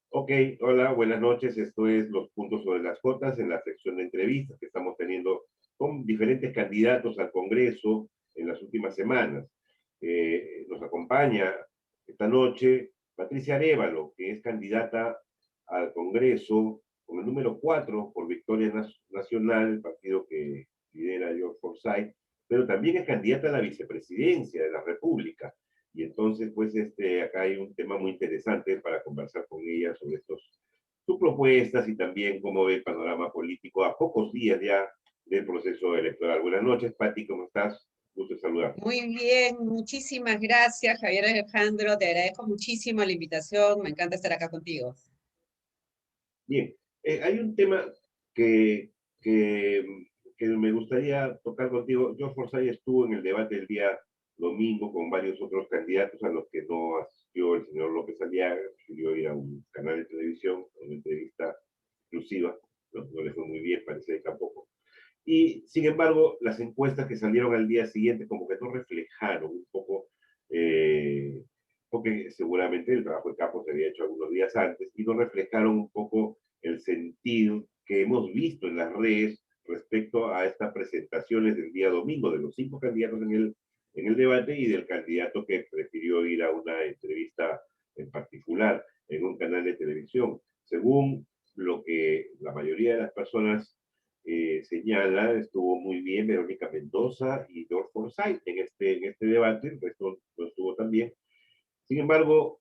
Ok, hola, buenas noches. Esto es Los Puntos sobre las Jotas en la sección de entrevistas que estamos teniendo con diferentes candidatos al Congreso en las últimas semanas. Nos acompaña esta noche Patricia Arévalo, que es candidata al Congreso con el número 4 por Victoria Nacional, el partido que lidera George Forsyth, pero también es candidata a la vicepresidencia de la República. Y entonces, pues, acá hay un tema muy interesante para conversar con ella sobre sus propuestas y también cómo ve el panorama político a pocos días ya del proceso electoral. Buenas noches, Pati, ¿cómo estás? Gusto saludar. Muy bien, muchísimas gracias, Javier Alejandro. Te agradezco muchísimo la invitación. Me encanta estar acá contigo. Bien, hay un tema que, que, que me gustaría tocar contigo. George Forsyth estuvo en el debate el día domingo con varios otros candidatos a los que no asistió el señor López Aliaga, prefirió ir a un canal de televisión, a una entrevista exclusiva, no le fue muy bien, parece que tampoco. Y sin embargo, las encuestas que salieron al día siguiente como que no reflejaron un poco, porque seguramente el trabajo de campo se había hecho algunos días antes, y no reflejaron un poco el sentido que hemos visto en las redes respecto a estas presentaciones del día domingo de los 5 candidatos en el debate y del candidato que prefirió ir a una entrevista en particular en un canal de televisión. Según lo que la mayoría de las personas señala, estuvo muy bien Verónica Mendoza y George Forsyth en este debate, el resto no estuvo tan bien. Sin embargo,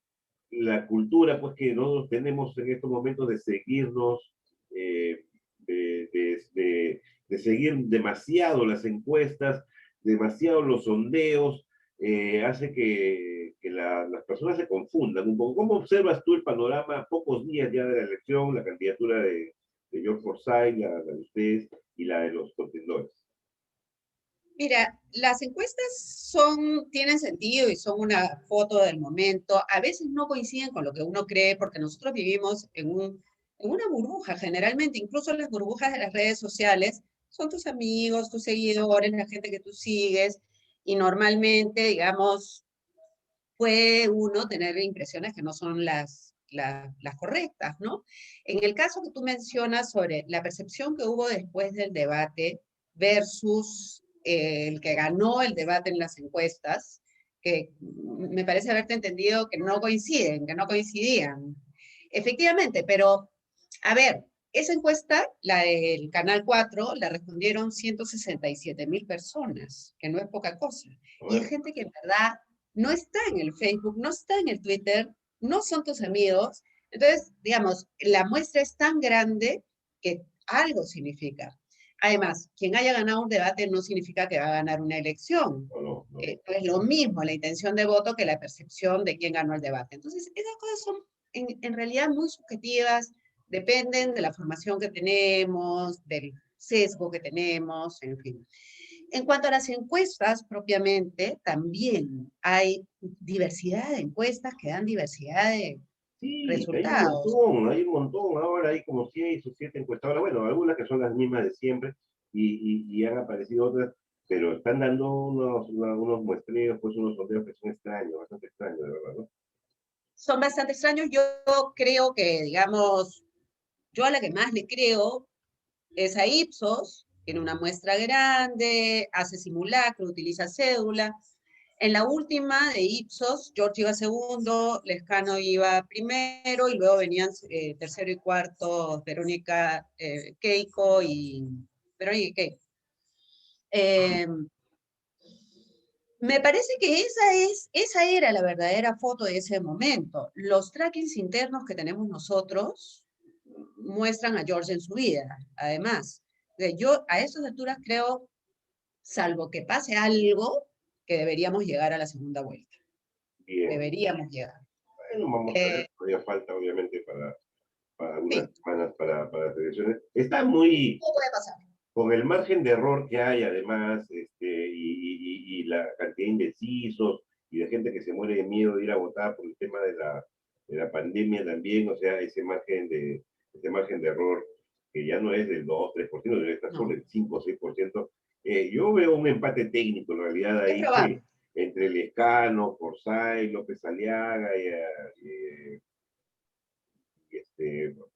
la cultura pues que nosotros tenemos en estos momentos de seguirnos, eh, de seguir demasiado las encuestas, demasiado los sondeos, hace que las personas se confundan un poco. ¿Cómo observas tú el panorama a pocos días ya de la elección, la candidatura de George Forsyth, la de ustedes y la de los contendores? Mira, las encuestas tienen sentido y son una foto del momento. A veces no coinciden con lo que uno cree porque nosotros vivimos en una burbuja generalmente, incluso las burbujas de las redes sociales son tus amigos, tus seguidores, la gente que tú sigues y normalmente, digamos, puede uno tener impresiones que no son las correctas, ¿no? En el caso que tú mencionas sobre la percepción que hubo después del debate versus el que ganó el debate en las encuestas, que me parece haberte entendido que no coinciden, que no coincidían. Efectivamente, pero a ver, esa encuesta, la del Canal 4, la respondieron 167,000 personas, que no es poca cosa. Y es Bueno, gente que en verdad no está en el Facebook, no está en el Twitter, no son tus amigos. Entonces, digamos, la muestra es tan grande que algo significa. Además, quien haya ganado un debate no significa que va a ganar una elección. no, no, no. Es lo mismo la intención de voto que la percepción de quién ganó el debate. Entonces, esas cosas son en realidad muy subjetivas, dependen de la formación que tenemos, del sesgo que tenemos, en fin. En cuanto a las encuestas propiamente, también hay diversidad de encuestas que dan diversidad de Sí, resultados. hay un montón, ahora hay como 6 o 7 encuestadoras, bueno, algunas que son las mismas de siempre y han aparecido otras, pero están dando unos muestreos, pues unos sondeos que son extraños, bastante extraños, de verdad, ¿no? Son bastante extraños. Yo creo que, digamos, yo a la que más le creo es a Ipsos, tiene una muestra grande, hace simulacro, utiliza cédula. En la última de Ipsos, George iba segundo, Lescano iba primero y luego venían tercero y cuarto Verónica Keiko y Verónica y Keiko. Eh, Me parece que esa era la verdadera foto de ese momento. Los trackings internos que tenemos nosotros muestran a George en su vida, además. Yo a esas alturas creo, salvo que pase algo, que deberíamos llegar a la segunda vuelta. Bien, Deberíamos llegar. bueno, vamos a ver, Eh, todavía falta obviamente para algunas sí, semanas para las elecciones. Está muy, todo puede pasar. con el margen de error que hay además, y la cantidad de indecisos y de gente que se muere de miedo de ir a votar por el tema de la pandemia también, o sea, ese margen de error que ya no es del 2 3%, debe estar sobre No, el 5 o 6%. Yo veo un empate técnico en realidad es ahí probable. entre Lescano, Forsyth, López Aliaga Keiko,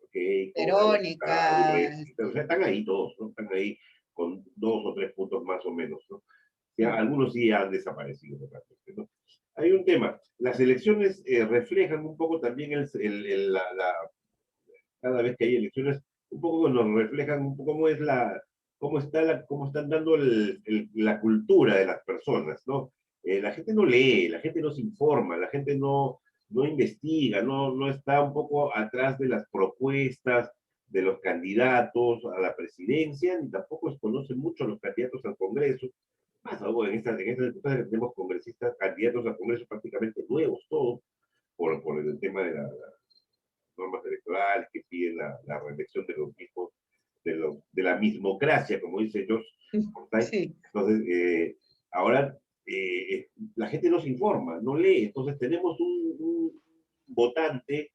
Verónica, Urresti, o sea, están ahí todos, ¿no? Están ahí con 2 o 3 puntos más o menos, ¿no? Ya, algunos sí han desaparecido, ¿no? Hay un tema, las elecciones reflejan un poco también cada vez que hay elecciones, un poco nos reflejan un poco cómo están dando la cultura de las personas, ¿no? La gente no lee, la gente no se informa, la gente no investiga, no está un poco atrás de las propuestas de los candidatos a la presidencia, ni tampoco conoce mucho a los candidatos al Congreso. Más aún en esta circunstancia que tenemos congresistas, candidatos al Congreso prácticamente nuevos todos, por el tema de las normas electorales que piden la reelección de los mismos, de la mismocracia, como dice George Forsyth. sí. Entonces, ahora la gente no se informa, no lee. Entonces, tenemos un votante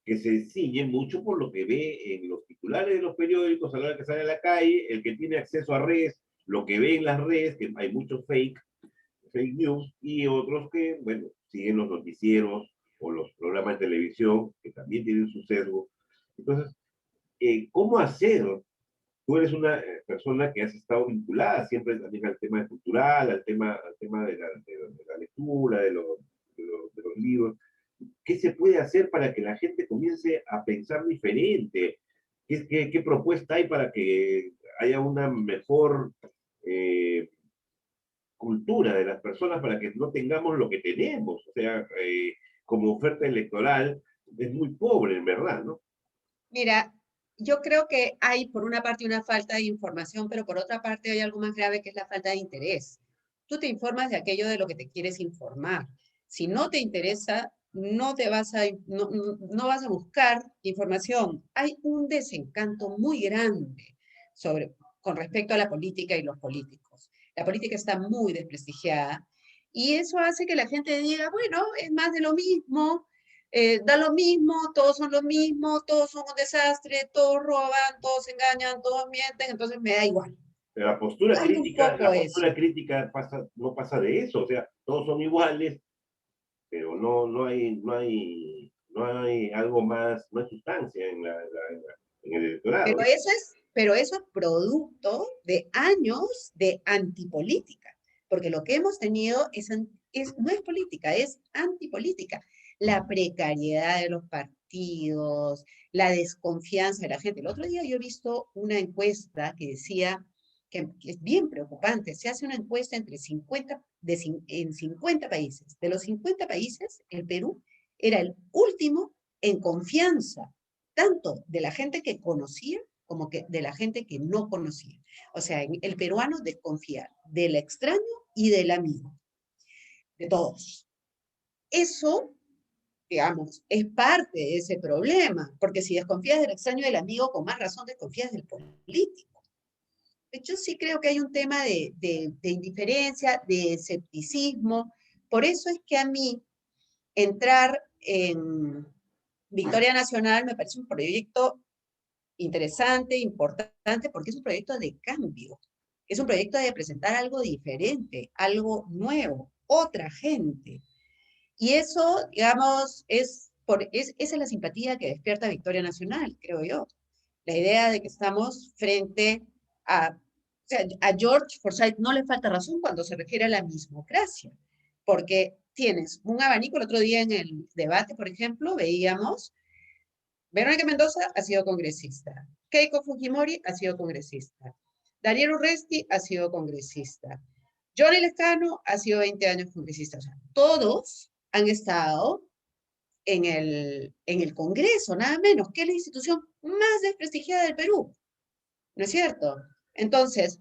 que se ciñe mucho por lo que ve en los titulares de los periódicos a la hora que sale a la calle, el que tiene acceso a redes, lo que ve en las redes, que hay mucho fake news, y otros que, bueno, siguen los noticieros o los programas de televisión, que también tienen su sesgo. Entonces, ¿cómo hacer? Tú eres una persona que has estado vinculada siempre también al tema cultural, al tema de la lectura, de los libros. ¿Qué se puede hacer para que la gente comience a pensar diferente? ¿Qué propuesta hay para que haya una mejor cultura de las personas para que no tengamos lo que tenemos? O sea, como oferta electoral es muy pobre, en verdad, ¿no? Mira, yo creo que hay por una parte una falta de información, pero por otra parte hay algo más grave que es la falta de interés. Tú te informas de aquello de lo que te quieres informar. Si no te interesa, no vas a buscar información. Hay un desencanto muy grande con respecto a la política y los políticos. La política está muy desprestigiada y eso hace que la gente diga, bueno, es más de lo mismo, da lo mismo, todos son lo mismo, todos son un desastre, todos roban, todos engañan, todos mienten, entonces me da igual. Pero Hay un poco la eso. postura crítica no pasa de eso, o sea, todos son iguales, pero no hay algo más, no hay sustancia en el electorado. Pero eso es producto de años de antipolítica, porque lo que hemos tenido no es política, es antipolítica. La precariedad de los partidos, la desconfianza de la gente. El otro día yo he visto una encuesta que decía que es bien preocupante. Se hace una encuesta en 50 países. De los 50 países, el Perú era el último en confianza, tanto de la gente que conocía como que de la gente que no conocía. O sea, el peruano desconfía del extraño y del amigo, de todos. Eso, digamos, es parte de ese problema, porque si desconfías del extraño y del amigo, con más razón desconfías del político. Yo sí creo que hay un tema de indiferencia, de escepticismo. Por eso es que a mí entrar en Victoria Nacional me parece un proyecto interesante, importante, porque es un proyecto de cambio. Es un proyecto de presentar algo diferente, algo nuevo, otra gente. Y eso, digamos, esa es la simpatía que despierta Victoria Nacional, creo yo. La idea de que estamos frente o sea, a George Forsyth no le falta razón cuando se refiere a la mismocracia, porque tienes un abanico. El otro día en el debate, por ejemplo, veíamos Verónica Mendoza ha sido congresista. Keiko Fujimori ha sido congresista. Daniel Urresti ha sido congresista. Johnny Lescano ha sido 20 años congresista. O sea, todos han estado en el Congreso, nada menos, que es la institución más desprestigiada del Perú. ¿No es cierto? Entonces,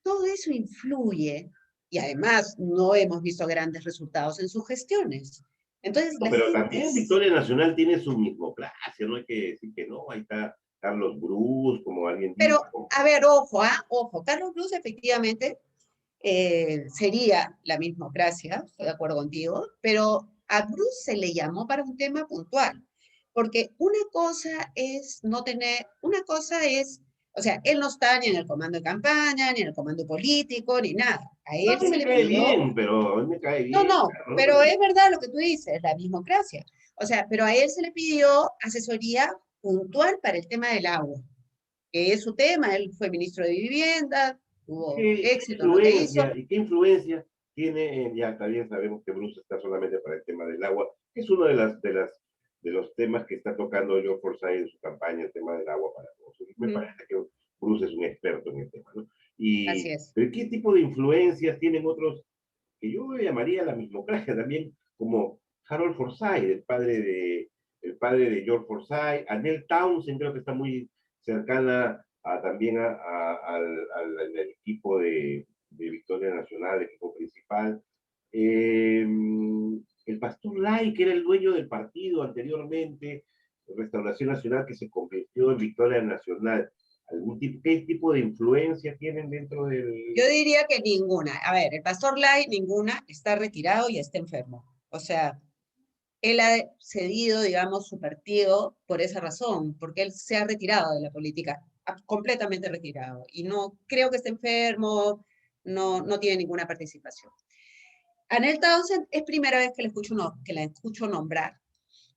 todo eso influye y además no hemos visto grandes resultados en sus gestiones. Entonces, No, la pero gente también Victoria Nacional tiene su mismocracia, no hay que decir que no, ahí está Carlos Brus, como alguien Pero, dijo. a ver, ojo, ojo, Carlos Cruz efectivamente sería la mismocracia, estoy de acuerdo contigo, pero a Cruz se le llamó para un tema puntual, porque una cosa es O sea, él no está ni en el comando de campaña, ni en el comando político, ni nada. A A él mí se me le cae pidió, bien, pero a mí me cae no, bien, no, claro, pero es verdad lo que tú dices, la mismocracia. O sea, pero a él se le pidió asesoría puntual para el tema del agua, que es su tema. Él fue ministro de Vivienda, tuvo ¿qué éxito en lo que hizo. influencia y qué influencia tiene, ya también sabemos que Bruce está solamente para el tema del agua, que es uno de los temas que está tocando George Forsyth en su campaña, el tema del agua para todos. Me Mm, parece que Bruce es un experto en el tema, ¿no? así Y, es. pero ¿qué tipo de influencias tienen otros que yo llamaría la mismocracia también, como Harold Forsyth, el padre de George Forsyth, Annette Townsend, creo que está muy cercana también al equipo de Victoria Nacional, el equipo principal. Eh, el pastor Lai, que era el dueño del partido anteriormente, Restauración Nacional, que se convirtió en Victoria Nacional. ¿Qué tipo de influencia tienen dentro Yo del... diría que ninguna. A ver, el pastor Lai, ninguna, está retirado y está enfermo. O sea, él ha cedido, digamos, su partido por esa razón, porque él se ha retirado de la política, completamente retirado. Y no creo que esté enfermo, no tiene ninguna participación. Anel Townsend es primera vez que, que la escucho nombrar.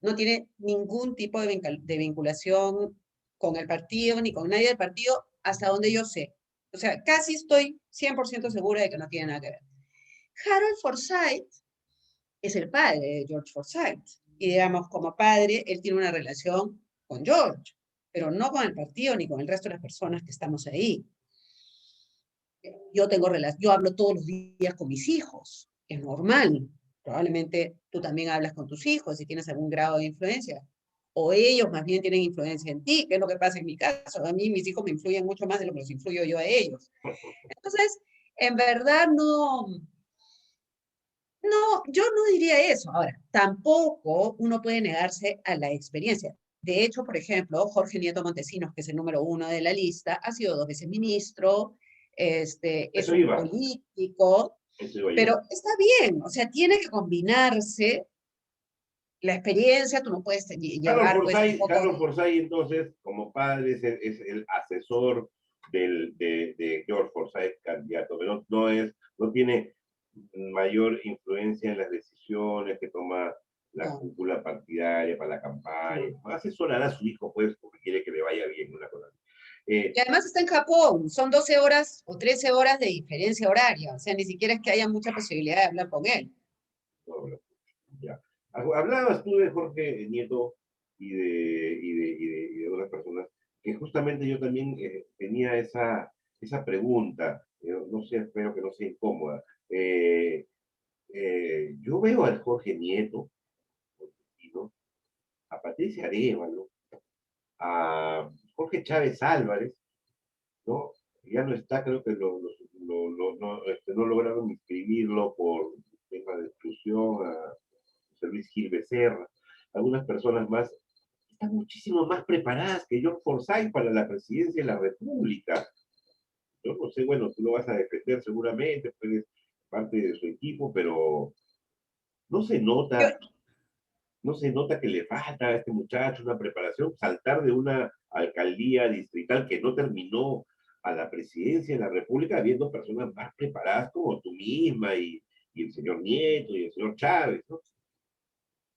No tiene ningún tipo de vinculación con el partido ni con nadie del partido, hasta donde yo sé. O sea, casi estoy 100% segura de que no tiene nada que ver. Harold Forsyth es el padre de George Forsyth. Y digamos, como padre, él tiene una relación con George, pero no con el partido ni con el resto de las personas que estamos ahí. Yo hablo todos los días con mis hijos, es normal. Probablemente tú también hablas con tus hijos si tienes algún grado de influencia. O ellos más bien tienen influencia en ti, que es lo que pasa en mi caso. A mí mis hijos me influyen mucho más de lo que los influyo yo a ellos. Entonces, en verdad no, yo no diría eso. Ahora, tampoco uno puede negarse a la experiencia. De hecho, por ejemplo, Jorge Nieto Montesinos, que es el número uno de la lista, ha sido 2 veces ministro, es Eso un iba, político, eso iba yo. pero está bien, o sea, tiene que combinarse la experiencia, tú no puedes llevar pues un poco Carlos de... Forsyth, entonces, como padre, es el asesor de George Forsyth, candidato, pero no tiene mayor influencia en las decisiones que toma la No, cúpula partidaria para la campaña. no. Asesorará a su hijo, pues, porque quiere que le vaya bien una cosa así. Y además está en Japón, son 12 horas o 13 horas de diferencia horaria, o sea, ni siquiera es que haya mucha posibilidad de hablar con él. No, no, ya. Hablabas tú de Jorge Nieto y de otras personas, que justamente yo también tenía esa pregunta, no sé, espero que no sea incómoda. Yo veo al Jorge Nieto, ¿no? A Patricia Arevalo, a Jorge Chávez Álvarez, ¿no? Ya no está, creo que no lograron inscribirlo por tema de exclusión a José Luis Gil Becerra, algunas personas más están muchísimo más preparadas que John Forsyth para la presidencia de la República. Yo no sé, bueno, tú lo vas a defender seguramente, porque eres parte de su equipo, pero no se Yo, nota, no se nota que le falta a este muchacho una preparación, saltar de una alcaldía distrital que no terminó a la presidencia de la República, habiendo personas más preparadas como tú misma y el señor Nieto y el señor Chávez, ¿no?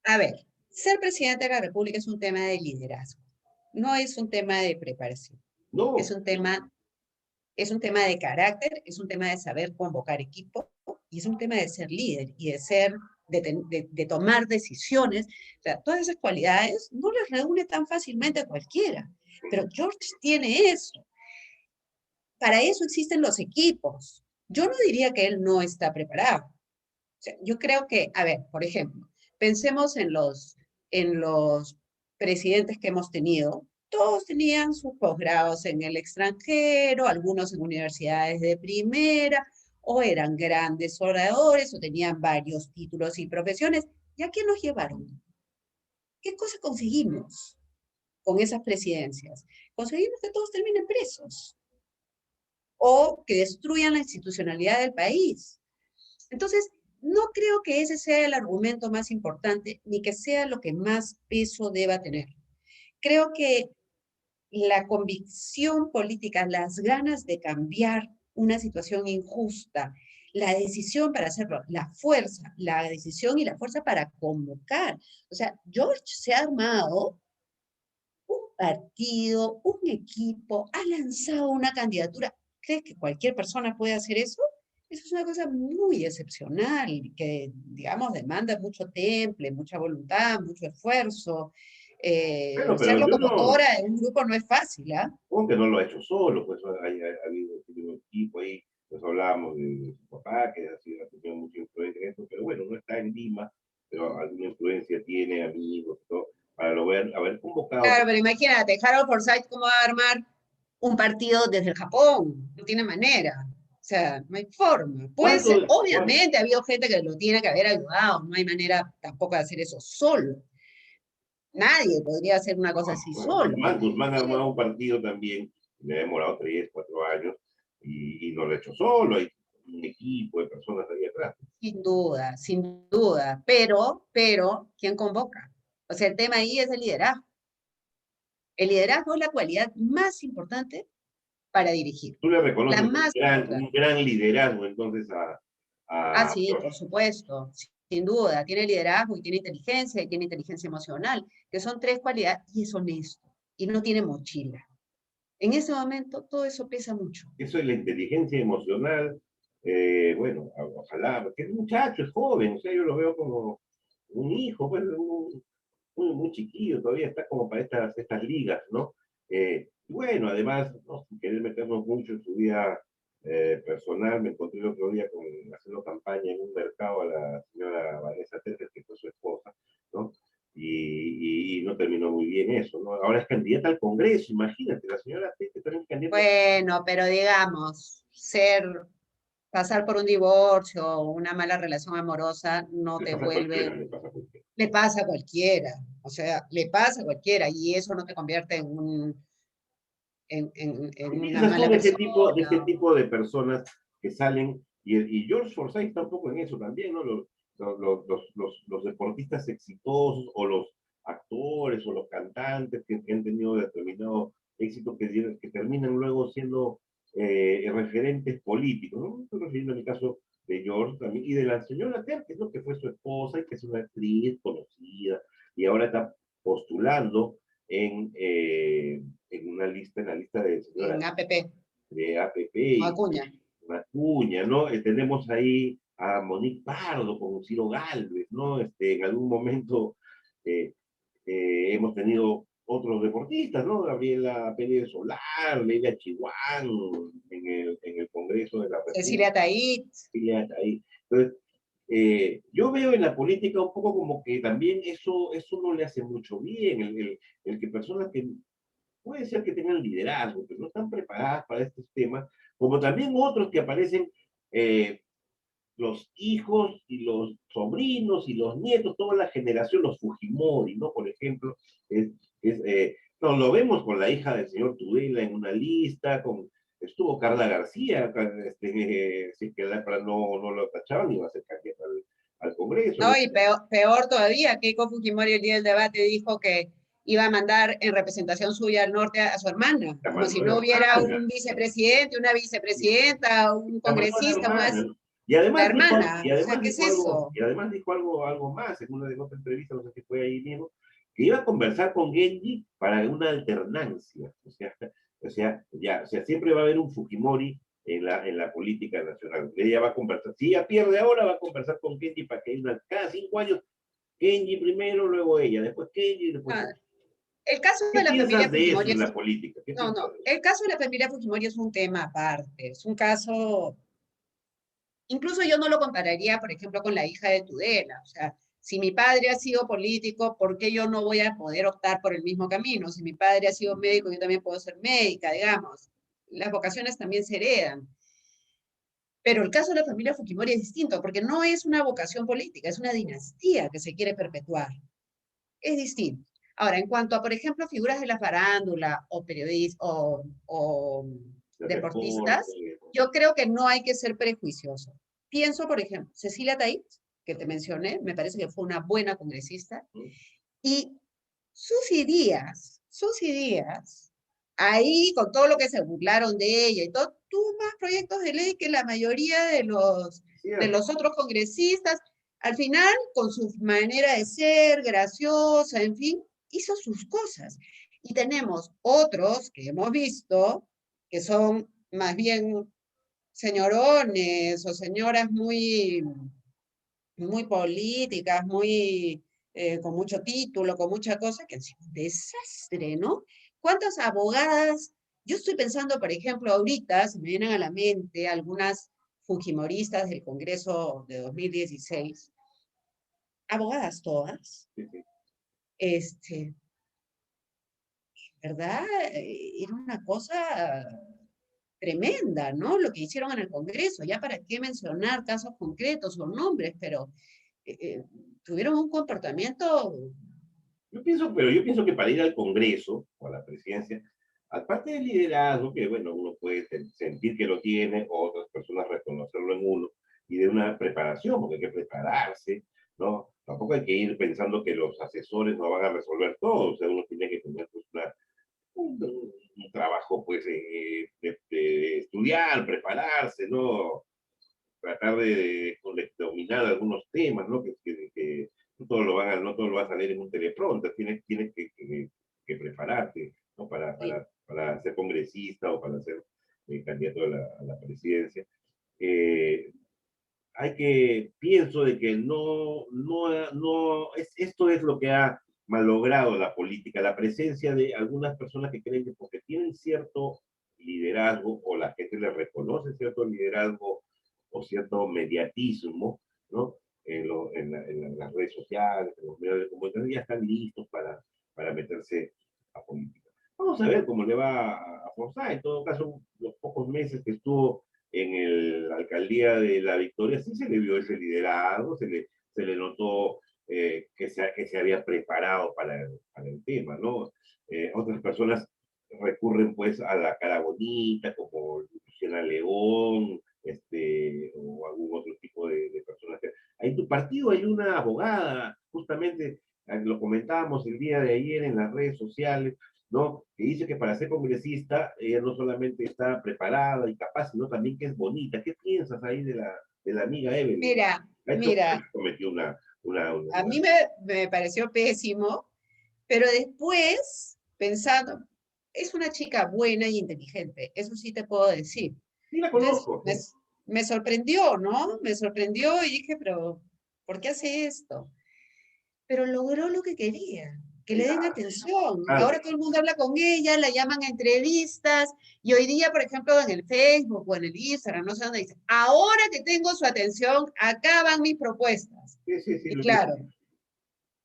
a ver, ser presidente de la República es un tema de liderazgo, no es un tema de preparación, es No, un tema, es un tema de carácter, es un tema de saber convocar equipo y es un tema de ser líder y de tomar decisiones. O sea, todas esas cualidades no las reúne tan fácilmente cualquiera, pero George tiene eso. Para eso existen los equipos. Yo no diría que él no está preparado. O sea, yo creo que, a ver, por ejemplo, pensemos en los presidentes que hemos tenido. Todos tenían sus posgrados en el extranjero, algunos en universidades de primera, o eran grandes oradores, o tenían varios títulos y profesiones. ¿Y a qué nos llevaron? ¿Qué cosa conseguimos con esas presidencias? Conseguimos que todos terminen presos o que destruyan la institucionalidad del país. Entonces, no creo que ese sea el argumento más importante, ni que sea lo que más peso deba tener. Creo que la convicción política, las ganas de cambiar una situación injusta, la decisión para hacerlo, la fuerza, la decisión y la fuerza para convocar. O sea, George se ha armado un partido, un equipo, ha lanzado una candidatura. ¿Crees que cualquier persona puede hacer eso? Eso es una cosa muy excepcional, que, digamos, demanda mucho temple, mucha voluntad, mucho esfuerzo. Bueno, Ser pero yo no, locomotora de un grupo no es fácil, ¿ah? supongo que no lo ha hecho solo, pues ha habido un equipo ahí, pues hablábamos de su papá, que ha tenido mucha influencia en esto, pero bueno, no está en Lima, pero alguna influencia tiene, amigos, todo, para lo ver, haber convocado. Claro, pero imagínate, Harold Forsyth, ¿cómo va a armar un partido desde el Japón? No tiene manera. O sea, no hay forma. Puede ser, ¿Cuánto, obviamente ha habido gente que lo tiene que haber ayudado, no hay manera tampoco de hacer eso solo. Nadie podría hacer una cosa así bueno, solo. Guzmán ha armado un partido también, le ha demorado 3, 4 años, y no lo ha hecho solo, hay un equipo de personas ahí atrás. Sin duda. ¿Quién convoca? O sea, el tema ahí es el liderazgo. El liderazgo es la cualidad más importante para dirigir. Tú le La reconoces más un importante. gran liderazgo entonces Ah, a sí, por George. supuesto, sin duda. Tiene liderazgo y tiene inteligencia emocional, que son tres cualidades, y es honesto, y no tiene mochila. En ese momento, todo eso pesa mucho. Eso es la inteligencia emocional. Bueno, ojalá, porque es muchacho, es joven, o sea, yo lo veo como un hijo, pues, muy chiquillo, todavía está como para estas ligas, ¿no? Bueno, además, no, sin querer meternos mucho en su vida personal, me encontré el otro día haciendo campaña en un mercado a la señora Vanessa Tetes, que fue su esposa, ¿no? Y no terminó muy bien eso, ¿no? Ahora es candidata al Congreso, imagínate, la señora Tetes también es candidata. Bueno, pero digamos, pasar por un divorcio o una mala relación amorosa no Le te pasa a cualquiera, vuelve, le pasa a cualquiera. le pasa a cualquiera, o sea, le pasa a cualquiera y eso no te convierte ¿Qué en una piensas tú mala de este persona. tipo de personas que salen, y George Forsyth está un poco en eso también, ¿no? Los deportistas exitosos o los actores o los cantantes que han tenido determinado éxito que terminan luego siendo referentes políticos, ¿no? Estoy refiriendo en el caso de George también y de la señora Ter, que es lo que fue su esposa y que es una actriz conocida y ahora está postulando en, eh, en la lista de En señoras APP, de APP o y Acuña. Acuña, ¿no? Tenemos ahí a Monique Pardo con Ciro Galvez, ¿no? En algún momento eh, hemos tenido otros deportistas, ¿no? Gabriela Pérez Solar, Leila Chihuán en el Congreso de la Cecilia República, Taí. ahí. Entonces, yo veo en la política un poco como que también eso no le hace mucho bien, el que personas que puede ser que tengan liderazgo, pero no están preparadas para estos temas, como también otros que aparecen, eh, los hijos y los sobrinos y los nietos, toda la generación, los Fujimori, ¿no? Por ejemplo, es, no, lo vemos con la hija del señor Tudela en una lista, estuvo Carla García, si es que no lo tachaban, iba a ser candidata al Congreso. No, y peor todavía, Keiko Fujimori el día del debate dijo que iba a mandar en representación suya al norte a su hermana, La como si Manuela no hubiera hermana, un vicepresidente, una vicepresidenta, un la Manuela congresista, hermana, ¿no? la hermana. O sea, ¿qué es eso? Y además dijo algo más en una de otras entrevistas, no sé si fue ahí mismo, que iba a conversar con Genji para una alternancia. O sea, siempre va a haber un Fujimori en la política nacional. Ella va a conversar, si ella pierde ahora, va a conversar con Genji para que cada 5 años, Genji primero, luego ella, después Genji, después Ah, ella. el caso ¿Qué de la familia piensas de eso Fujimori en es, la política? ¿Qué no, piensas no, de eso? el caso de la familia Fujimori es un tema aparte, es un caso. Incluso yo no lo compararía, por ejemplo, con la hija de Tudela. O sea, si mi padre ha sido político, ¿por qué yo no voy a poder optar por el mismo camino? Si mi padre ha sido médico, yo también puedo ser médica, digamos. Las vocaciones también se heredan. Pero el caso de la familia Fujimori es distinto, porque no es una vocación política, es una dinastía que se quiere perpetuar. Es distinto. Ahora, en cuanto a, por ejemplo, figuras de la farándula o periodistas o El deportistas, reporte, yo creo que no hay que ser prejuicioso. Pienso, por ejemplo, Cecilia Tait, que te mencioné, me parece que fue una buena congresista, ¿no? y Susi Díaz ahí con todo lo que se burlaron de ella y todo, tuvo más proyectos de ley que la mayoría de Cierto. los otros congresistas. Al final, con su manera de ser, graciosa, en fin, hizo sus cosas. Y tenemos otros que hemos visto, que son más bien señorones o señoras muy políticas, con mucho título, con mucha cosa, que es un desastre, ¿no? ¿Cuántas abogadas? Yo estoy pensando, por ejemplo, ahorita se me vienen a la mente algunas fujimoristas del Congreso de 2016, abogadas todas, Sí, sí. este, ¿verdad? Era una cosa tremenda, ¿no? Lo que hicieron en el Congreso, ya para qué mencionar casos concretos o nombres, pero eh, eh, tuvieron un comportamiento. Pero yo pienso que para ir al Congreso o a la presidencia, aparte del liderazgo, que bueno, uno puede sentir que lo tiene, o otras personas reconocerlo en uno, y de una preparación, porque hay que prepararse, ¿no? Tampoco hay que ir pensando que los asesores no van a resolver todo, o sea, uno tiene que tener pues, un trabajo pues de estudiar, prepararse, ¿no? Tratar de dominar algunos temas, ¿no? Que no todo lo van a, no todo lo vas a leer en un teleprompter, tienes que prepararte, ¿no? Para ser congresista o para ser candidato a la presidencia. Eh, pienso de que esto es lo que ha malogrado la política, la presencia de algunas personas que creen que porque tienen cierto liderazgo o la gente les reconoce cierto liderazgo o cierto mediatismo, ¿no? En las redes sociales, en los medios de comunicación, ya están listos para meterse a política. Vamos a ver cómo le va a Forsyth. En todo caso, los pocos meses que estuvo la alcaldía de La Victoria, sí se le vio ese liderazgo, se le notó que se había preparado para el tema, ¿no? Otras personas recurren pues a la cara bonita, como Luciana León, o algún otro tipo de personas. En tu partido hay una abogada, justamente lo comentábamos el día de ayer en las redes sociales, ¿no? Que dice que para ser congresista ella no solamente está preparada y capaz, sino también que es bonita. ¿Qué piensas ahí de la amiga Evelyn? Mira, Ha hecho, mira, cometió a mí me pareció pésimo, pero después, pensando, es una chica buena y inteligente, eso sí te puedo decir. sí la Entonces, conozco, sí. me sorprendió, ¿no? Me sorprendió y dije, pero ¿por qué hace esto? Pero logró lo que quería, que le den atención. Claro, Ahora todo el mundo habla con ella, la llaman a entrevistas, y hoy día, por ejemplo, en el Facebook o en el Instagram, no sé dónde dice, ahora que tengo su atención, acá van mis propuestas. sí, sí, sí, Y claro,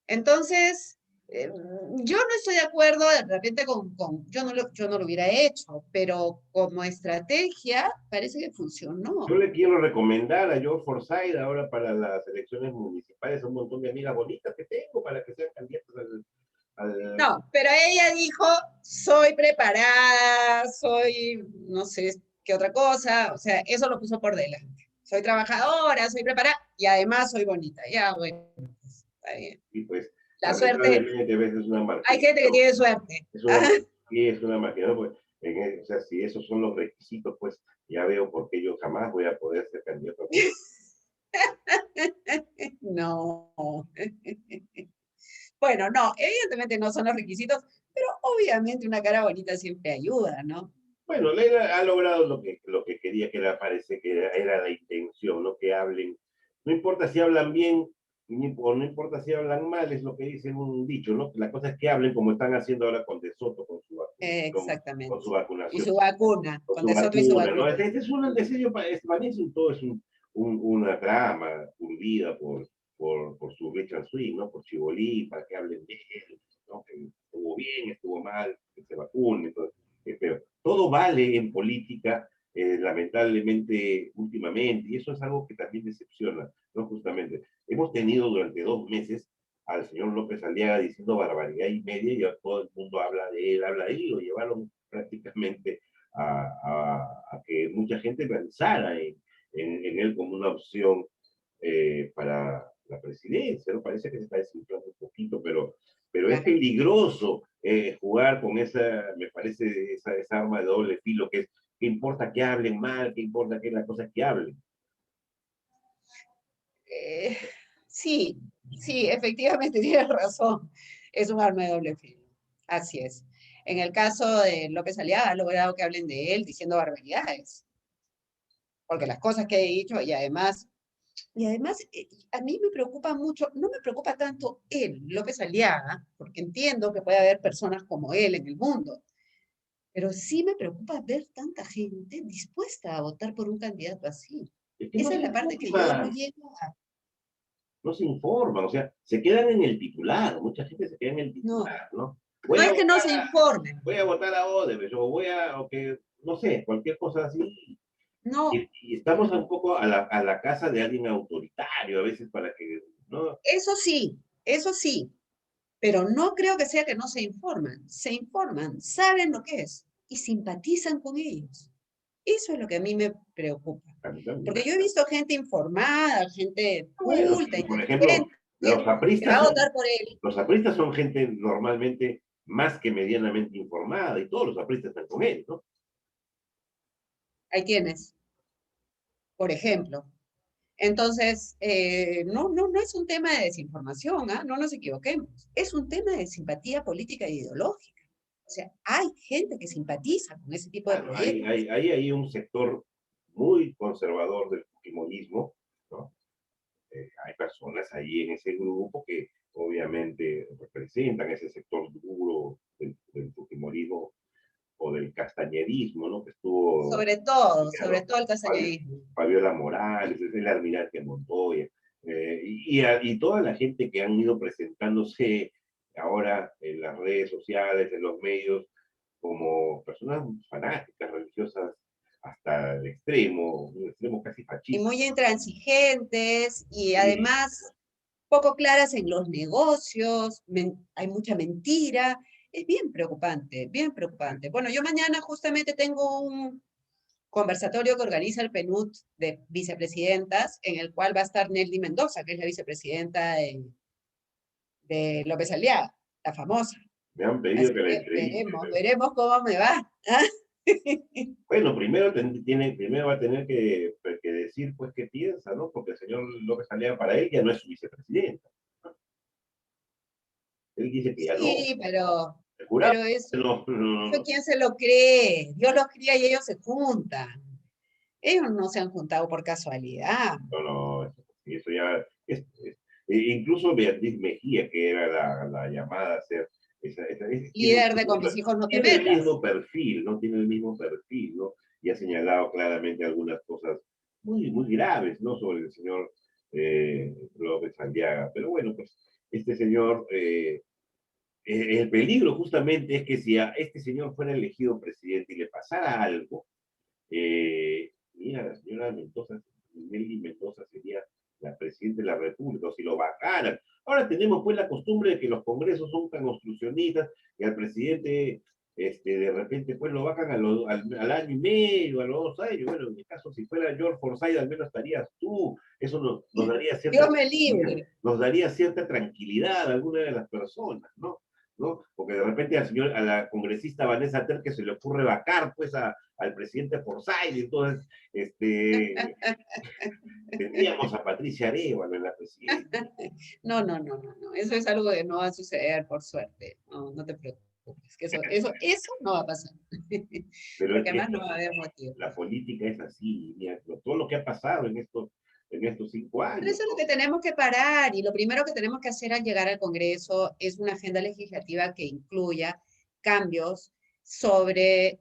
entonces, yo no estoy de acuerdo de repente yo no lo hubiera hecho, pero como estrategia parece que yo funcionó. le quiero recomendar a Joe Forsyth ahora para las elecciones municipales a un montón de amigas bonitas que tengo para que sean candidatas al... No, pero ella dijo, soy preparada, soy no sé qué otra cosa, o sea, eso lo puso por delante. Soy trabajadora, soy preparada y además soy bonita. Ya, bueno, pues, está bien. Y pues, La suerte, lamentablemente a veces es una hay marquita, gente que tiene suerte. es una, sí, es una máquina, ¿no? Pues, o sea, si esos son los requisitos, pues ya veo por qué yo jamás voy a poder ser candidato a político. No. Bueno, no, evidentemente no son los requisitos, pero obviamente una cara bonita siempre ayuda, ¿no? Bueno, Leila ha logrado lo que quería, que era, parece que era la intención, ¿no? Que hablen, no importa si hablan bien o no importa si hablan mal, es lo que dice un dicho, ¿no? La cosa es que hablen como están haciendo ahora con De Soto, con Exactamente. su Y vacunación, su vacuna, con con su De Soto y su vacuna, ¿no? vacuna. Este es un diseño, para mí todo es una trama urdida por su Richard Swing, ¿no? Por Chibolí, para que hablen de él, ¿no? Que estuvo bien, estuvo mal, que se vacune, entonces, pero todo vale en política, lamentablemente, últimamente, y eso es algo que también decepciona, ¿no? Justamente, hemos tenido durante 2 meses al señor López Aliaga diciendo barbaridad y media, y ya todo el mundo habla de él, y lo llevaron prácticamente a que mucha gente pensara en él como una opción para la presidencia, ¿no? Parece que se está desinflando un poquito, pero es Claro. peligroso jugar con esa, me parece, esa arma de doble filo, que es, ¿qué importa que hablen mal? ¿Qué importa que las cosas que hablen? Eh, sí, sí, efectivamente tienes razón. Es un arma de doble filo. Así es. En el caso de López Aliaga, ha logrado que hablen de él diciendo barbaridades, porque las cosas que he dicho y además a mí me preocupa mucho, no me preocupa tanto él, López Aliaga, porque entiendo que puede haber personas como él en el mundo, pero sí me preocupa ver tanta gente dispuesta a votar por un candidato así. Es que no Esa es se la parte que yo no informan, llego a... no se informan, o sea, se quedan en el titular, mucha gente se queda en el No, titular, ¿no? no es que no se informen, Voy a votar a Odebrecht, o voy a, o que, no sé, cualquier cosa así. no. Y estamos un poco a la casa de alguien autoritario, a veces para que, ¿no? Eso sí, pero no creo que sea que no se informan, saben lo que es y simpatizan con ellos. Eso es lo que a mí me preocupa. A mí también. Porque yo he visto gente informada, gente Bueno, culta, por ejemplo, inteligente, que va a votar por él. los apristas son gente normalmente más que medianamente informada y todos los apristas están con él, ¿no? Ahí tienes, por ejemplo. Entonces, no es un tema de desinformación, ¿ah? No nos equivoquemos. Es un tema de simpatía política e ideológica. O sea, hay gente que simpatiza con ese tipo de Claro, proyectos. hay un sector muy conservador del fujimorismo, ¿no? Hay personas ahí en ese grupo que obviamente representan ese sector duro del fujimorismo o del castañerismo, ¿no? Que estuvo Sobre ¿no? todo el castañedismo. Fabiola Morales, es el almirante Montoya, y toda la gente que han ido presentándose ahora en las redes sociales, en los medios, como personas fanáticas, religiosas, hasta el extremo, un extremo casi Y fascista. muy intransigentes y Y, además poco claras en los negocios, hay mucha mentira. Es bien preocupante, bien preocupante. Bueno, yo mañana justamente tengo un conversatorio que organiza el PNUD de vicepresidentas, en el cual va a estar Nelly Mendoza, que es la vicepresidenta de López Aliaga, la famosa. me han pedido Así que la que entreviste, pero veremos cómo me va. bueno, primero va a tener que decir pues qué piensa, ¿no? Porque el señor López Aliaga para él ya no es su vicepresidenta. Él dice que ya no. Sí, El jurado pero eso, no, eso quién se lo cree. Dios los cría y ellos se juntan. Ellos no se han juntado por casualidad. no, eso ya incluso Beatriz Mejía, que era la llamada a ser, Líder de Con mis hijos no te tiene el metas. mismo perfil, ¿no? Tiene el mismo perfil, ¿no? Y ha señalado claramente algunas cosas muy graves, ¿no? Sobre el señor López Aliaga. Pero bueno, pues este señor, el peligro justamente es que si a este señor fuera elegido presidente y le pasara algo, mira, la señora Mendoza, Nelly Mendoza sería la presidenta de la República, o si lo bajaran. Ahora tenemos pues la costumbre de que los congresos son tan obstruccionistas y al presidente de repente pues lo bajan al año y medio, a los 2 años. Bueno, en mi caso, si fuera George Forsyth, al menos estarías tú. Eso Dios me libre. nos daría cierta tranquilidad a alguna de las personas, ¿no? ¿No? Porque de repente a la congresista Vanessa Ter que se le ocurre vacar pues al presidente Forsyth, entonces tendríamos a Patricia Arevalo en la presidencia. No. Eso es algo que no va a suceder, por suerte. No, no te preocupes. Que eso no va a pasar. Pero es Porque que además no va a haber motivo. la política es así, mira, todo lo que ha pasado en estos cinco Pero años. eso es lo que tenemos que parar y lo primero que tenemos que hacer al llegar al Congreso es una agenda legislativa que incluya cambios sobre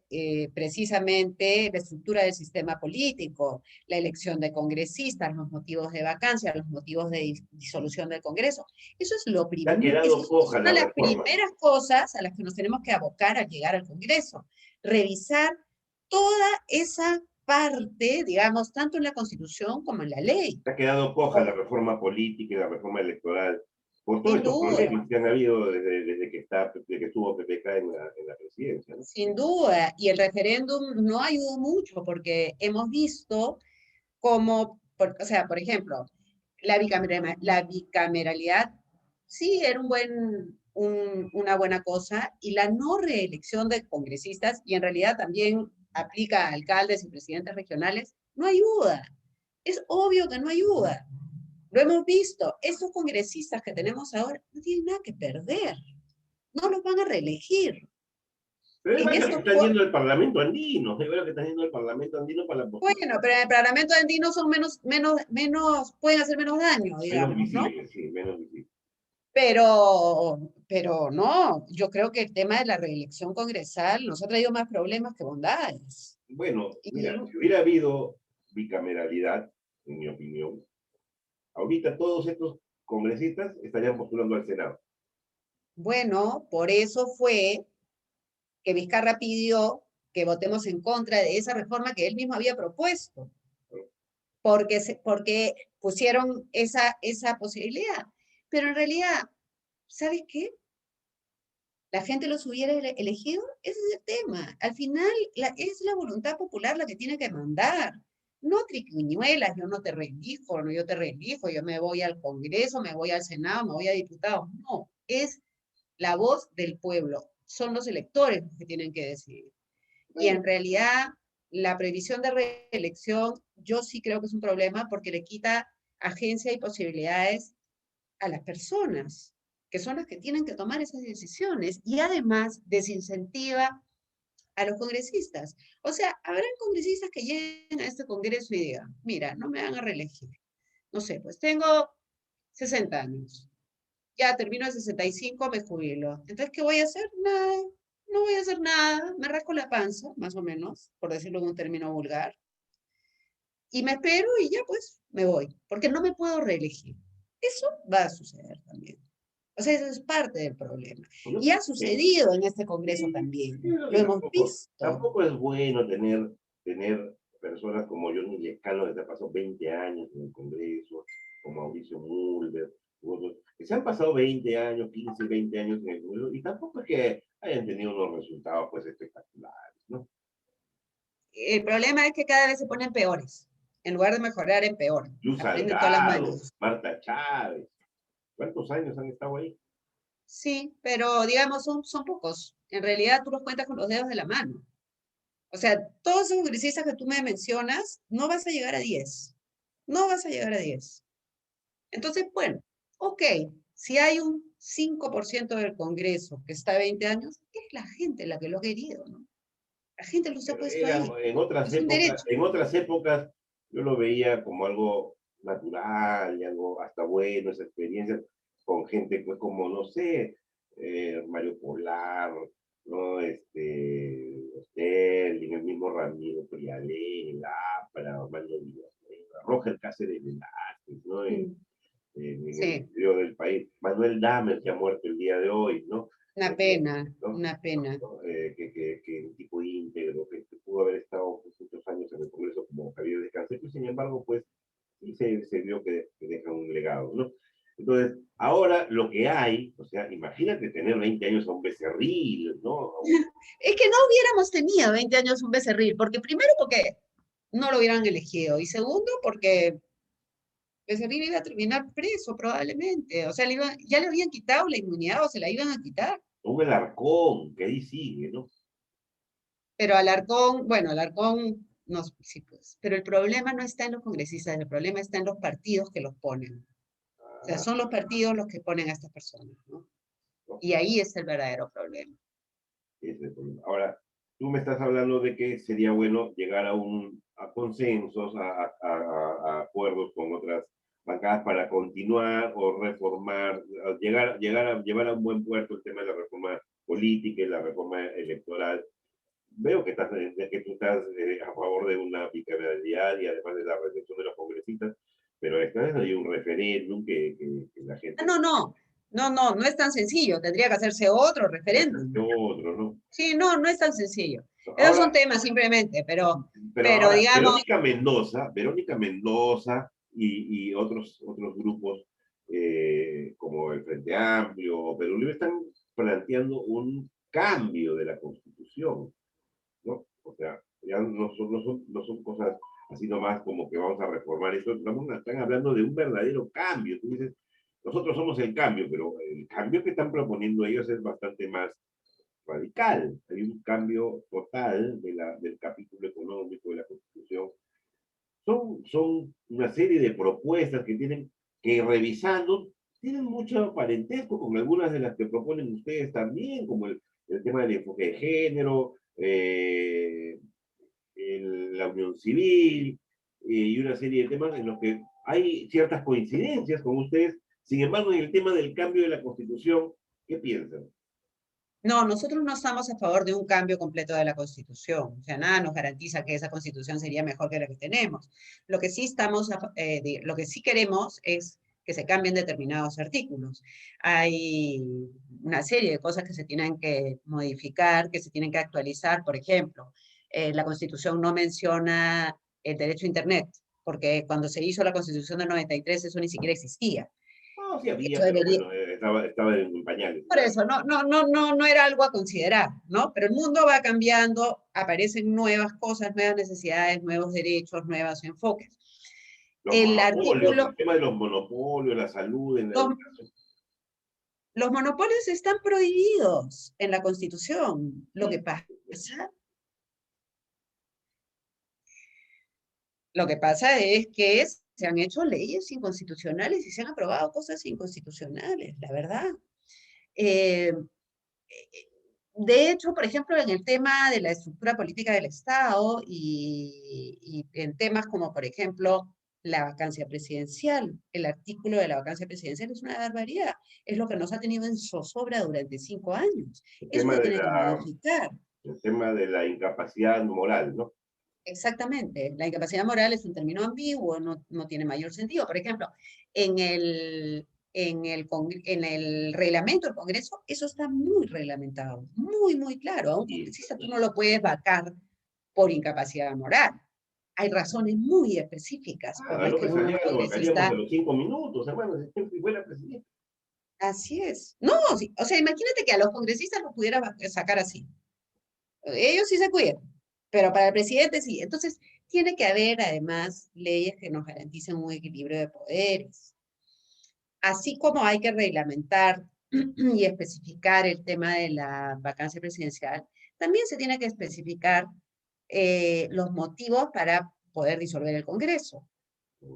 precisamente la estructura del sistema político, la elección de congresistas, los motivos de vacancia, los motivos de disolución del Congreso. Eso es lo Se ha primero, esa quedado es coja una la de las reforma. primeras cosas a las que nos tenemos que abocar al llegar al Congreso. Revisar toda esa parte, digamos, tanto en la Constitución como en la ley. Se ha quedado coja la reforma política y la reforma electoral por todos Sin estos duda, problemas que han habido desde que estuvo PPK en la presidencia, ¿no? sin duda. Y el referéndum no ayudó mucho porque hemos visto como, o sea, por ejemplo, la bicameralidad sí era un buen una buena cosa, y la no reelección de congresistas, y en realidad también aplica a alcaldes y presidentes regionales, no ayuda. Es obvio que no ayuda. Lo hemos visto. Estos congresistas que tenemos ahora no tienen nada que perder. No los van a reelegir. Pero es En más que estos, están yendo al Parlamento andino, es verdad que están yendo al Parlamento andino para la bueno, pero en el Parlamento andino son pueden hacer menos daño, menos digamos, ¿no? visible, sí, menos visible. Pero no, yo creo que el tema de la reelección congresal nos ha traído más problemas que bondades. Bueno, Y mira, si hubiera habido bicameralidad, en mi opinión, ahorita todos estos congresistas estarían postulando al Senado. bueno, por eso fue que Vizcarra pidió que votemos en contra de esa reforma que él mismo había propuesto, porque pusieron esa posibilidad. Pero en realidad, ¿sabes qué? La gente los hubiera elegido, ese es el tema. Al final, es la voluntad popular la que tiene que mandar. No triquiñuelas, yo no te reelijo, no yo te reelijo, yo me voy al Congreso, me voy al Senado, me voy a diputados. No, es la voz del pueblo. Son los electores los que tienen que decidir. Y en realidad, la previsión de reelección, yo sí creo que es un problema porque le quita agencia y posibilidades a las personas, que son las que tienen que tomar esas decisiones, y además desincentiva a los congresistas. O sea, habrán congresistas que lleguen a este congreso y digan, mira, no me van a reelegir. No sé, pues tengo 60 años. Ya termino de 65, me jubilo. Entonces, ¿qué voy a hacer? Nada. No voy a hacer nada. Me rasco la panza, más o menos, por decirlo en un término vulgar. Y me espero y ya pues me voy, porque no me puedo reelegir. Eso va a suceder también. O sea, eso es parte del problema. Yo Y ha creo que sucedido en este Congreso sí, yo también. creo Lo que hemos visto. tampoco es bueno tener personas como Johnny Lescano, que se pasó 20 años en el Congreso, como Mauricio Mulder, otros, que se han pasado 20 años, 15, 20 años en el Congreso, y tampoco es que hayan tenido unos resultados pues espectaculares, ¿no? El problema es que cada vez se ponen peores. En lugar de mejorar, empeoran. Luz Aprenden todas las Salgado, mañas. Marta Chávez, ¿cuántos años han estado ahí? Sí, pero digamos, son pocos. En realidad, tú los cuentas con los dedos de la mano. O sea, todos esos congresistas que tú me mencionas, no vas a llegar a 10. No vas a llegar a 10. Entonces, bueno, ok, si hay un 5% del Congreso que está a 20 años, es la gente la que lo ha querido, ¿no? La gente los ha Pero puesto ahí. Es un derecho. en otras épocas yo lo veía como algo natural y algo hasta bueno, esa experiencia con gente pues como, no sé, Mario Polar, ¿no? Sterling, el mismo Ramiro Prialé, el APRA, Mario Villanueva, Roger Cáceres Velázquez, ¿no? Mm, En el sí, interior del país. Manuel Dahmer, que ha muerto el día de hoy, ¿no? una Eh, pena, ¿no? una pena. ¿No? Que un tipo íntegro, que pudo haber estado pues, muchos años en el Congreso como Javier Descanseco, y sin embargo, pues sí se vio que deja un legado, ¿no? Entonces, ahora lo que hay, o sea, imagínate tener 20 años a un becerril, ¿no? Es que no hubiéramos tenido 20 años un becerril, porque primero porque no lo hubieran elegido, y segundo porque Becerril iba a terminar preso probablemente. O sea, ya le habían quitado la inmunidad o se la iban a quitar. Un Alarcón, que ahí sigue, ¿no? Pero Alarcón, bueno, Alarcón, no, sí, pues. Pero el problema no está en los congresistas, el problema está en los partidos que los ponen. O sea, Ah, son los partidos los que ponen a estas personas, ¿no? no, Y ahí es el verdadero problema. ese es el problema. Ahora, tú me estás hablando de que sería bueno llegar a consensos, a acuerdos con otras bancadas para continuar o reformar, llegar a llevar a un buen puerto el tema de la reforma política y la reforma electoral. Veo que, que tú estás a favor de una bicameralidad y además de la reelección de los congresistas, pero esta vez hay un referéndum que la Ah, gente no, no, no, no, no es tan sencillo. Tendría que hacerse otro referéndum. otro, ¿no? Sí, no, no es tan sencillo. Esos son Ahora, temas simplemente, pero pero ahora, digamos, Verónica Mendoza y otros grupos como el Frente Amplio o Perú Libre están planteando un cambio de la Constitución, ¿no? O sea, ya no son cosas así nomás como que vamos a reformar esto, están hablando de un verdadero cambio. Tú dices, nosotros somos el cambio, pero el cambio que están proponiendo ellos es bastante más radical. Hay un cambio total del capítulo económico de la Constitución. Son una serie de propuestas que tienen que revisando, tienen mucho parentesco con algunas de las que proponen ustedes también, como el tema del enfoque de género, la unión civil y una serie de temas en los que hay ciertas coincidencias con ustedes. Sin embargo, en el tema del cambio de la Constitución, ¿qué piensan? No, nosotros no estamos a favor de un cambio completo de la Constitución. O sea, nada nos garantiza que esa Constitución sería mejor que la que tenemos. Lo que sí lo que sí queremos es que se cambien determinados artículos. Hay una serie de cosas que se tienen que modificar, que se tienen que actualizar. Por ejemplo, la Constitución no menciona el derecho a Internet, porque cuando se hizo la Constitución del 93 eso ni siquiera existía. No, sí había, Eso pero debería, bueno, estaba en pañales. por eso, no era algo a considerar, ¿no? Pero el mundo va cambiando, aparecen nuevas cosas, nuevas necesidades, nuevos derechos, nuevos enfoques. Los El monopolios, artículo, el tema de los monopolios, la salud, en la los, educación. los monopolios están prohibidos en la Constitución. Lo que pasa es que se han hecho leyes inconstitucionales y se han aprobado cosas inconstitucionales, la verdad. Eh, De hecho, por ejemplo, en el tema de la estructura política del Estado y en temas como, por ejemplo, la vacancia presidencial, el artículo de la vacancia presidencial es una barbaridad. Es lo que nos ha tenido en zozobra durante 5 años. El Eso tema se de tiene que modificar. el tema de la incapacidad moral, ¿no? Exactamente. La incapacidad moral es un término ambiguo, no tiene mayor sentido. Por ejemplo, en en el reglamento del Congreso, eso está muy reglamentado, muy claro. A un Y congresista tú no lo puedes vacar por incapacidad moral. Hay razones muy específicas por a las que López un Aliaga lo vacaríamos a congresista... los 5 minutos, hermano, si fuera presidente. Así es. No, sí, o sea, imagínate que a los congresistas los pudiera sacar así. Ellos sí se cuidan, pero para el presidente sí. Entonces, tiene que haber además leyes que nos garanticen un equilibrio de poderes. Así como hay que reglamentar y especificar el tema de la vacancia presidencial, también se tiene que especificar los motivos para poder disolver el Congreso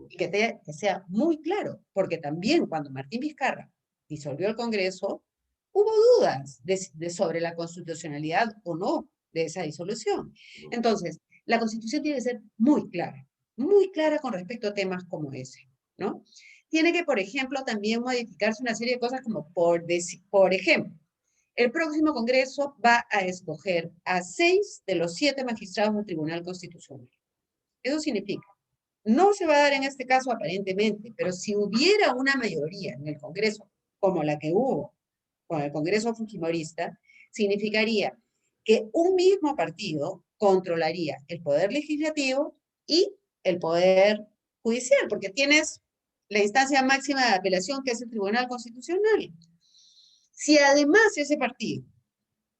y que sea muy claro, porque también cuando Martín Vizcarra disolvió el Congreso, hubo dudas sobre la constitucionalidad o no de esa disolución. Entonces, la Constitución tiene que ser muy clara con respecto a temas como ese, ¿no? Tiene que, por ejemplo, también modificarse una serie de cosas como, por ejemplo, el próximo Congreso va a escoger a 6 de los 7 magistrados del Tribunal Constitucional. Eso significa no se va a dar en este caso aparentemente, pero si hubiera una mayoría en el Congreso, como la que hubo con el Congreso Fujimorista, significaría que un mismo partido controlaría el poder legislativo y el poder judicial, porque tienes la instancia máxima de apelación, que es el Tribunal Constitucional. Si además ese partido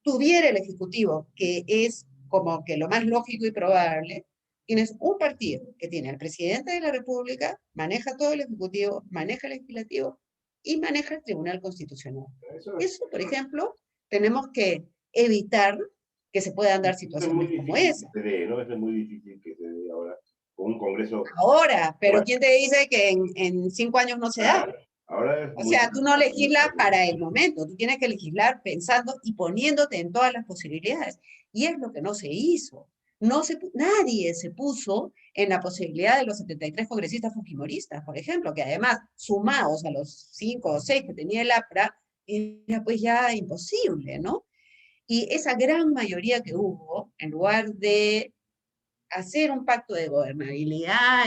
tuviera el Ejecutivo, que es como que lo más lógico y probable, tienes un partido que tiene al presidente de la República, maneja todo el Ejecutivo, maneja el Legislativo y maneja el Tribunal Constitucional. Eso es, Eso, por ejemplo, tenemos que evitar que se puedan dar eso es muy situaciones como difícil que esa. se dé, ¿no? Eso es muy difícil que se dé ahora con un Congreso. Ahora, pero Bueno, ¿quién te dice que en 5 años no se da? claro, ahora es O muy sea, tú no difícil. legislas para el momento, tú tienes que legislar pensando y poniéndote en todas las posibilidades. Y es lo que no se hizo. Nadie se puso en la posibilidad de los 73 congresistas fujimoristas, por ejemplo, que además, sumados a los 5 o 6 que tenía el APRA, era pues ya imposible, ¿no? Y esa gran mayoría que hubo, en lugar de hacer un pacto de gobernabilidad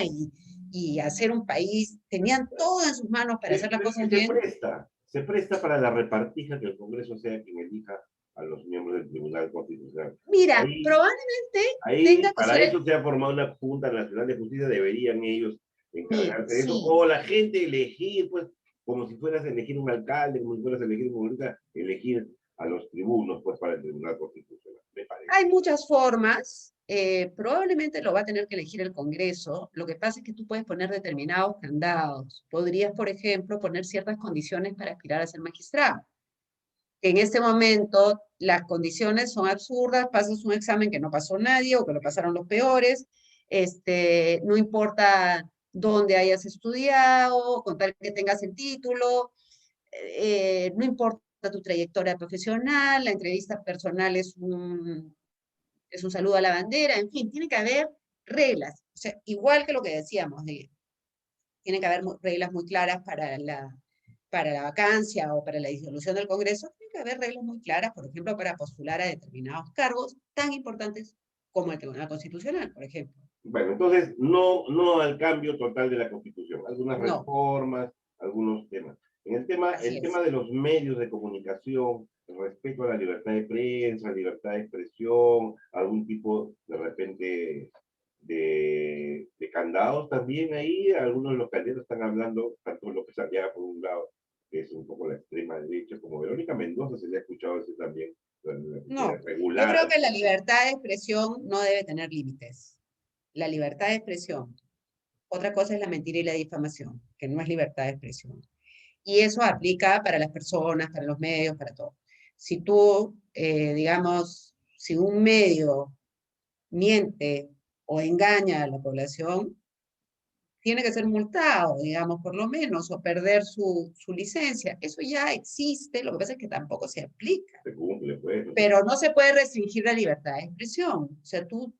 y hacer un país, tenían todo en sus manos para hacer las Pero es que cosas bien. se presta para la repartija que el Congreso sea quien elija a los miembros del Tribunal Constitucional. Mira, Ahí, probablemente ahí tenga que para ser eso se ha formado una Junta Nacional de Justicia, deberían ellos mira, encargarse de eso, sí, o la gente elegir, pues, como si fueras a elegir un alcalde, como si fueras a elegir un comunista, elegir a los tribunos, pues, para el Tribunal Constitucional, me parece. hay muchas formas. probablemente lo va a tener que elegir el Congreso. Lo que pasa es que tú puedes poner determinados candados. Podrías, por ejemplo, poner ciertas condiciones para aspirar a ser magistrado. En este momento las condiciones son absurdas, pasas un examen que no pasó nadie o que lo pasaron los peores, no importa dónde hayas estudiado, con tal que tengas el título, no importa tu trayectoria profesional, la entrevista personal es un saludo a la bandera, en fin, tiene que haber reglas. O sea, igual que lo que decíamos, tiene que haber reglas muy claras para la vacancia o para la disolución del Congreso, tiene que haber reglas muy claras, por ejemplo, para postular a determinados cargos tan importantes como el Tribunal Constitucional, por ejemplo. Bueno, entonces, no al cambio total de la Constitución, algunas No, reformas, algunos temas. En así el es. tema de los medios de comunicación, respecto a la libertad de prensa, libertad de expresión, algún tipo, de repente, de candados también ahí, algunos de los candidatos están hablando, tanto López Aliaga por un lado, que es un poco la extrema derecha, como Verónica Mendoza se le ha escuchado decir también, de No, yo creo regular. que la libertad de expresión no debe tener límites. La libertad de expresión. Otra cosa es la mentira y la difamación, que no es libertad de expresión. Y eso aplica para las personas, para los medios, para todo. Si tú, digamos, si un medio miente o engaña a la población, tiene que ser multado, digamos, por lo menos, o perder su licencia. Eso ya existe, lo que pasa es que tampoco se aplica. Se cumple, pues, no se Pero no se puede restringir la libertad de expresión. O sea, tú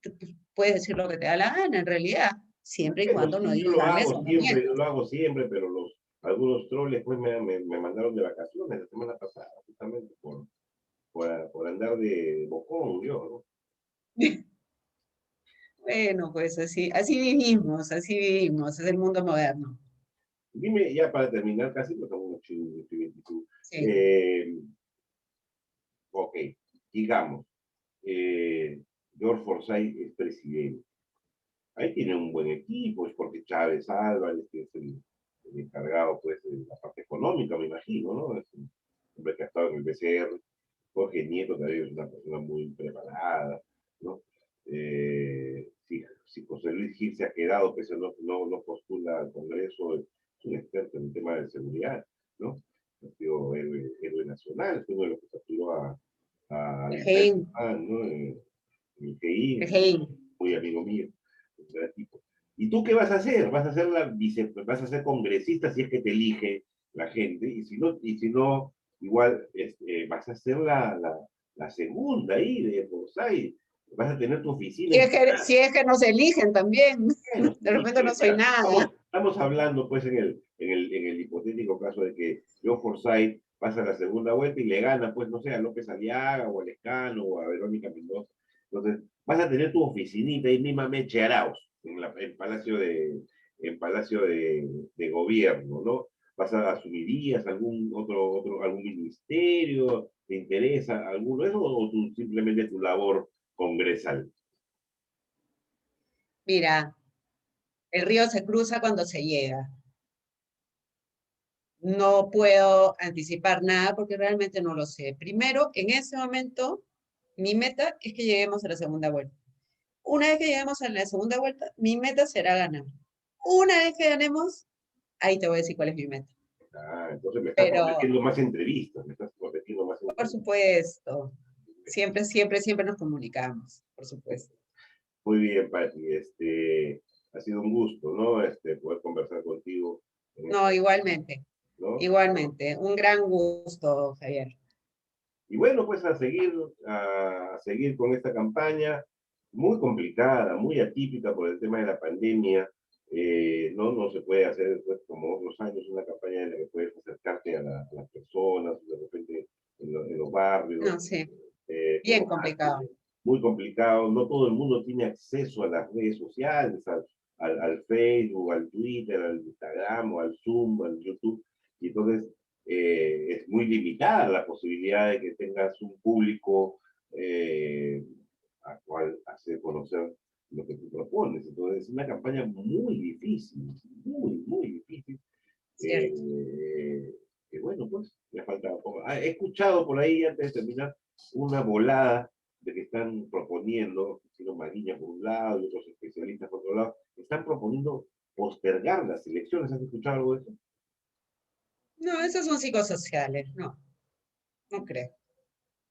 puedes decir lo que te da la gana, en realidad, siempre y bueno, cuando no sí, yo lo difames hago o no siempre, yo mientas. lo hago siempre, pero algunos troles pues me mandaron de vacaciones la semana pasada, justamente por andar de bocón, yo, Bueno, pues así vivimos, es el mundo moderno. ¿no? Dime, ya para terminar casi, porque estamos en 25. Sí. Ok, digamos, George Forsyth es presidente. Ahí tiene un buen equipo, es porque Chávez Álvarez, que es el encargado pues, de la parte económica, me imagino, ¿no? Es un hombre que ha estado en el BCR. Jorge Nieto también es una persona muy preparada, ¿no? Si José Luis Gil se ha quedado, pues no postula al Congreso, es un experto en el tema de seguridad, ¿no? Ha sido héroe nacional, es uno de los que capturó a El Ismael Hein, Guzmán, ¿no? El GI, el Hein. muy amigo mío, un gran tipo. ¿Y tú qué vas a hacer? Vas a ser congresista si es que te elige la gente, y si no igual vas a ser la segunda ahí de Forsyth, vas a tener tu oficina en Si es que nos eligen también, bueno, de sí, repente no pues, soy nada. estamos hablando pues en el hipotético caso de que Joe Forsyth pasa la segunda vuelta y le gana, pues no sé, a López Aliaga o a Lescano o a Verónica Mendoza. Entonces, vas a tener tu oficinita ahí misma Meche Arauz, en Palacio de Gobierno, ¿no? ¿Asumirías algún ministerio? ¿Te interesa alguno de eso o tú simplemente tu labor congresal? Mira, el río se cruza cuando se llega. No puedo anticipar nada porque realmente no lo sé. Primero, en ese momento, mi meta es que lleguemos a la segunda vuelta. Una vez que lleguemos a la segunda vuelta, mi meta será ganar. Una vez que ganemos, ahí te voy a decir cuál es mi meta. Ah, entonces me estás Pero, prometiendo más entrevistas, me estás prometiendo más por entrevistas. supuesto, siempre nos comunicamos, por supuesto. Muy bien, Pati, ha sido un gusto, ¿no? Poder conversar contigo en No, esta, igualmente, ¿no? igualmente. Un gran gusto, Javier. Y bueno, pues a seguir con esta campaña muy complicada, muy atípica por el tema de la pandemia. No se puede hacer pues, como otros años una campaña en la que puedes acercarte a las personas, de repente en los barrios, No, sí, en bien los complicado. barrios, muy complicado. No todo el mundo tiene acceso a las redes sociales, al Facebook, al Twitter, al Instagram, o al Zoom, al YouTube. Y entonces es muy limitada la posibilidad de que tengas un público a cual hacer conocer lo que tú propones. Entonces es una campaña muy difícil, muy difícil. Cierto. Que bueno, pues me falta poco. He escuchado por ahí, antes de terminar, una volada de que están proponiendo, si no Alberto Maguiña por un lado y otros especialistas por otro lado, están proponiendo postergar las elecciones. ¿Has escuchado algo de eso? No, esos son psicosociales, no, no creo.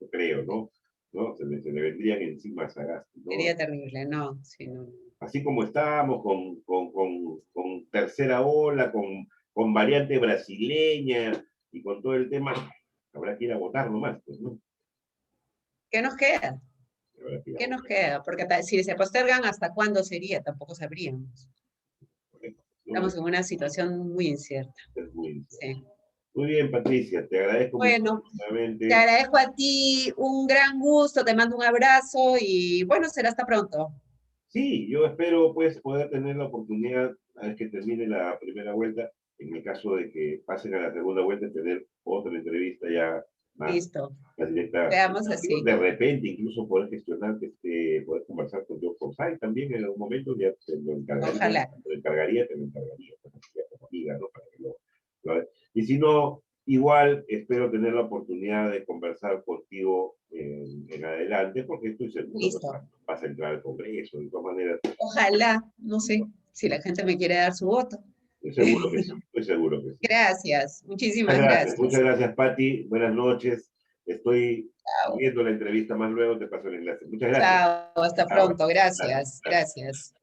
Yo creo, ¿no? ¿No? Se le vendrían encima a Sagasti, ¿no? Sería terrible, no, sí, no. Así como estábamos con tercera ola, con variante brasileña y con todo el tema, habrá que ir a votar nomás, pues, ¿no? ¿Qué nos queda? Habrá que ir a ¿Qué nos votar, queda? Porque si se postergan, ¿hasta cuándo sería? Tampoco sabríamos. ¿no? Estamos en una situación muy incierta. Es muy, Sí. muy bien, Patricia, te agradezco mucho Bueno, te nuevamente. agradezco a ti, un gran gusto, te mando un abrazo y bueno, será hasta pronto. Sí, yo espero pues poder tener la oportunidad, a vez que termine la primera vuelta, en el caso de que pasen a la segunda vuelta, tener otra entrevista ya Listo, más directa. quedamos así. De repente, incluso poder gestionar, poder conversar con Joe Forsyth también en algún momento, ya Ojalá. te lo encargaría, pues, ya como amiga, ¿no? Para que y si no, igual espero tener la oportunidad de conversar contigo en adelante, porque estoy seguro que Listo. vas a entrar al Congreso, de todas maneras. Ojalá, no sé, si la gente me quiere dar su voto. Estoy seguro que sí, estoy seguro que sí. Gracias, muchísimas gracias. Muchas gracias, Pati. Buenas noches. Estoy Chao, viendo la entrevista más luego, te paso el enlace. Muchas gracias. chao, hasta Chao. pronto, Gracias. gracias, gracias.